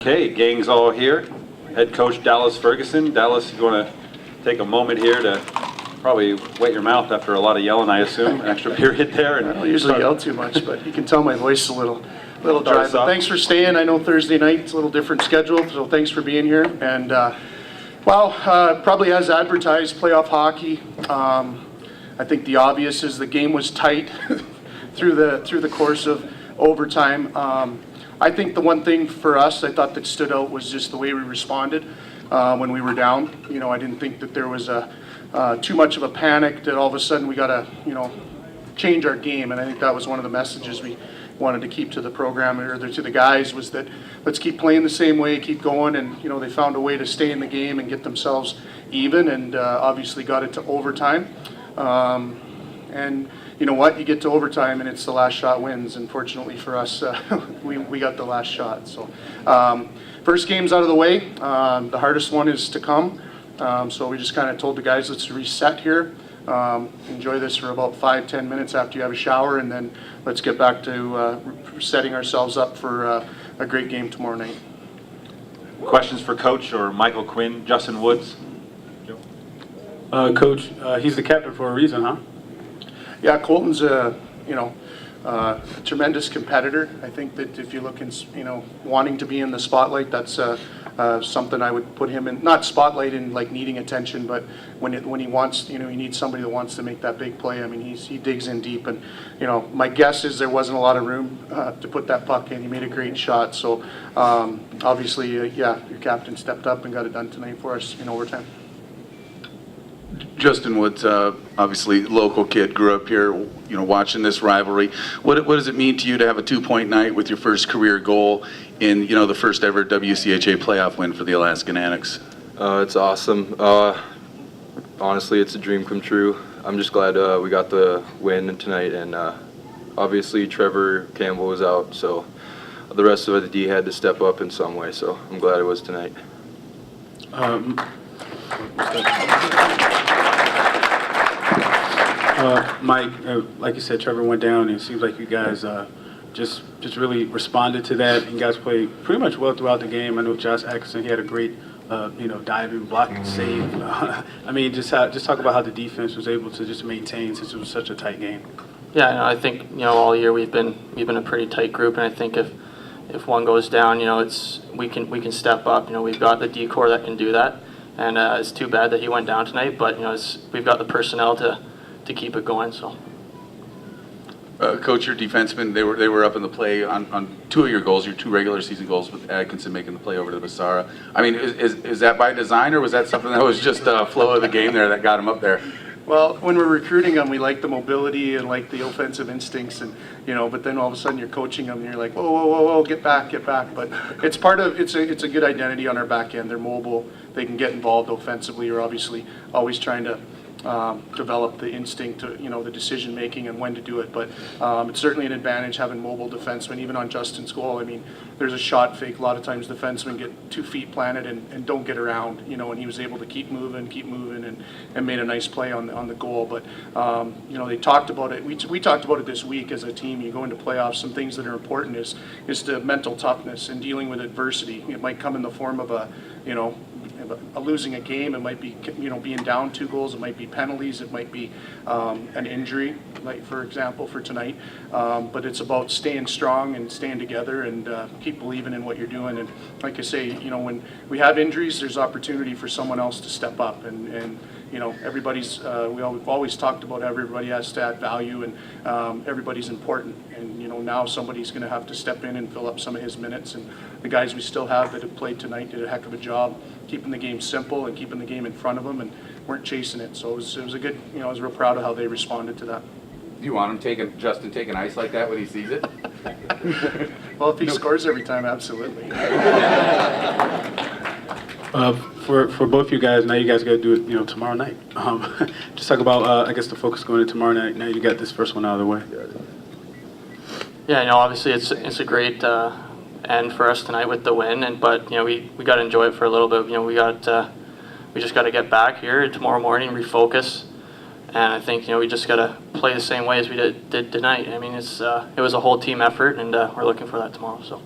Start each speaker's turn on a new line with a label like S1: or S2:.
S1: Okay, gang's all here. Head coach Dallas Ferguson. Dallas, you want to take a moment here to probably wet your mouth after a lot of yelling, I assume, an extra period there. And
S2: I don't usually yell too much, but you can tell my voice is a little dry. But thanks for staying. I know Thursday night it's a little different schedule, so thanks for being here. And probably as advertised, playoff hockey. I think the obvious is the game was tight through the course of overtime. I think the one thing for us I thought that stood out was just the way we responded when we were down. You know, I didn't think that there was too much of a panic that all of a sudden we got to, change our game. And I think that was one of the messages we wanted to keep to the program or to the guys, was that let's keep playing the same way, keep going. And, they found a way to stay in the game and get themselves even, and obviously got it to overtime. And you know what? You get to overtime and it's the last shot wins. Unfortunately for us, we got the last shot. So first game's out of the way. The hardest one is to come. So we just kind of told the guys, let's reset here. Enjoy this for about 5-10 minutes after you have a shower, and then let's get back to setting ourselves up for a great game tomorrow night.
S1: Questions for Coach or Michael Quinn, Justin Woods?
S3: Coach, he's the captain for a reason, huh?
S2: Yeah, Colton's a tremendous competitor. I think that if you look in, wanting to be in the spotlight, that's something I would put him in. Not spotlight in like needing attention, but when he wants, he needs somebody that wants to make that big play. I mean, he digs in deep, and my guess is there wasn't a lot of room to put that puck in. He made a great shot, so obviously, your captain stepped up and got it done tonight for us in overtime.
S4: Justin Woods, obviously local kid, grew up here, watching this rivalry. What does it mean to you to have a 2-point night with your first career goal in, the first ever WCHA playoff win for the Alaskan Annex?
S5: It's awesome. Honestly, it's a dream come true. I'm just glad we got the win tonight, and obviously Trevor Campbell was out, so the rest of the D had to step up in some way, so I'm glad it was tonight.
S3: Mike, like you said, Trevor went down, and it seems like you guys just really responded to that. And you guys played pretty much well throughout the game. I know Josh Atkinson, he had a great, diving, blocking save. I mean, just talk about how the defense was able to just maintain since it was such a tight game.
S6: Yeah, I think all year we've been a pretty tight group, and I think if one goes down, we can step up. We've got the D-core that can do that, and it's too bad that he went down tonight. But we've got the personnel to keep it going. So,
S4: Coach, your defensemen, they were up in the play on two of your goals, your two regular season goals, with Atkinson making the play over to Basara. I mean, is that by design, or was that something that was just flow of the game there that got him up there?
S2: Well, when we're recruiting them, we like the mobility and like the offensive instincts, and but then all of a sudden you're coaching them and you're like, whoa, get back. But it's it's a good identity on our back end. They're mobile. They can get involved offensively. We're obviously always trying to develop the instinct to, the decision making and when to do it. But it's certainly an advantage having mobile defensemen. Even on Justin's goal, I mean, there's a shot fake. A lot of times defensemen get 2 feet planted and don't get around, and he was able to keep moving and made a nice play on the goal. But they talked about it. We talked about it this week as a team. You go into playoffs, some things that are important is the mental toughness and dealing with adversity. It might come in the form of losing a game. It might be being down 2 goals. It might be penalties. It might be an injury, like for example for tonight. But it's about staying strong and staying together and keep believing in what you're doing. And like I say, when we have injuries, there's opportunity for someone else to step up. And everybody's. We've always talked about everybody has to add value, and everybody's important. And now somebody's going to have to step in and fill up some of his minutes. And the guys we still have that have played tonight did a heck of a job keeping the game simple and keeping the game in front of them, and weren't chasing it. So it was a good. I was real proud of how they responded to that.
S7: Do you want Justin taking ice like that when he sees it?
S2: Well, if he scores every time, absolutely.
S3: For both you guys, now you guys got to do it, tomorrow night. Just talk about, I guess, the focus going into tomorrow night. Now you got this first one out of the way.
S6: Yeah, obviously it's a great end for us tonight with the win, but we got to enjoy it for a little bit. We just got to get back here tomorrow morning, refocus, and I think we just got to play the same way as we did tonight. I mean, it was a whole team effort, and we're looking for that tomorrow. So.